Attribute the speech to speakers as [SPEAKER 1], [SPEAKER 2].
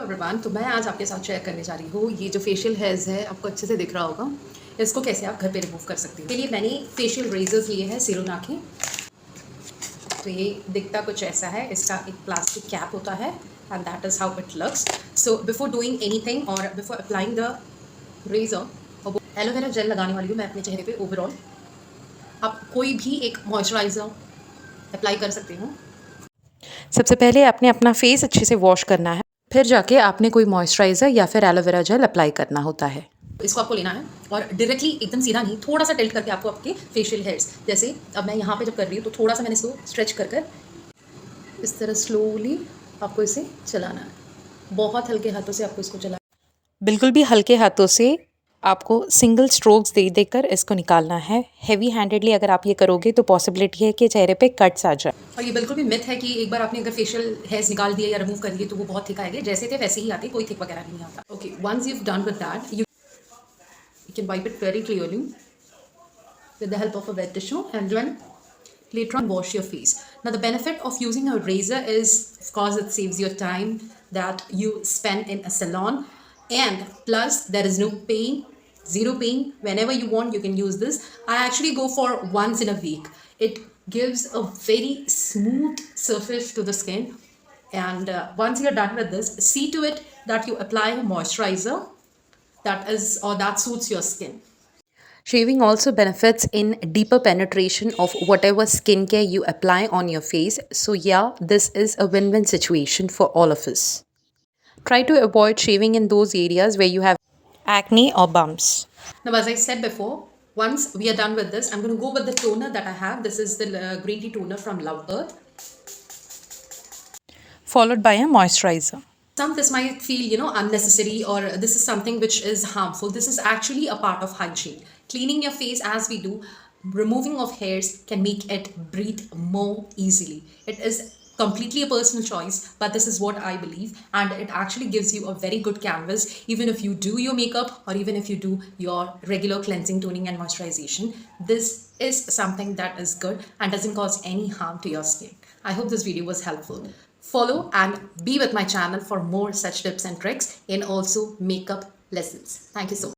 [SPEAKER 1] Everyone, तो मैं आज आपके साथ शेयर करने जा रही हूँ ये जो फेशियल हेयर्स है, आपको अच्छे से दिख रहा होगा, इसको कैसे आप घर पे रिमूव कर सकते हैं। इसके लिए मैंने फेशियल रेजर्स लिए हैं सीरोना के। तो ये दिखता कुछ ऐसा है, इसका एक प्लास्टिक कैप होता है and that is how it looks. So before doing anything और before applying the razor, aloe vera gel लगाने वाली हूँ मैं अपने चेहरे पे। ओवरऑल आप कोई भी एक मॉइस्चराइज़र अप्लाई कर सकते हो। सबसे पहले आपने अपना फेस अच्छे से वॉश करना है, फिर जाके आपने कोई मॉइस्चराइज़र या फिर एलोवेरा जेल अप्लाई करना होता है। इसको आपको लेना है और डायरेक्टली एकदम सीधा नहीं, थोड़ा सा टिल्ट करके आपको आपके फेशियल हेयर्स, जैसे अब मैं यहाँ पे जब कर रही हूँ तो थोड़ा सा मैंने इसको स्ट्रेच कर इस तरह स्लोली आपको इसे चलाना है। बहुत हल्के हाथों से आपको इसको चलाना, बिल्कुल भी हल्के हाथों से आपको सिंगल स्ट्रोक्स दे देकर इसको निकालना है। हैवी हैंडेडली अगर आप ये करोगे तो पॉसिबिलिटी है कि चेहरे पे कट्स आ जाए। और ये बिल्कुल भी मिथ है कि एक बार आपने अगर फेशियल हेयर्स निकाल दिए या रिमूव कर दिए तो वो बहुत थिक आएंगे, जैसे थे वैसे ही आते, कोई थिक वगैरह नहीं आता। Okay, once you done with that you can wipe it very clearly with the help of a wet tissue and then later on wash your face. Now the benefit of using a razor is, of course, it saves your time that you spend in a salon, and plus there is no pain, zero pain. Whenever you want you can use this. I actually go for once in a week. It gives a very smooth surface to the skin, and once you're done with this, see to it that you apply a moisturizer that is or that suits your skin. Shaving also benefits in deeper penetration of whatever skincare you apply on your face. So yeah, this is a win-win situation for all of us. Try to avoid shaving in those areas where you have acne or bumps. Now, as I said before, once we are done with this, I'm going to go with the toner that I have. This is the green tea toner from Love Earth, followed by a moisturizer. Some this might feel unnecessary, or this is something which is harmful. This is actually a part of hygiene. Cleaning your face as we do, removing of hairs can make it breathe more easily. It is completely a personal choice, but this is what I believe, and it actually gives you a very good canvas even if you do your makeup or even if you do your regular cleansing, toning and moisturization. This is something that is good and doesn't cause any harm to your skin. I hope this video was helpful. Follow and be with my channel for more such tips and tricks and also makeup lessons. Thank you so much.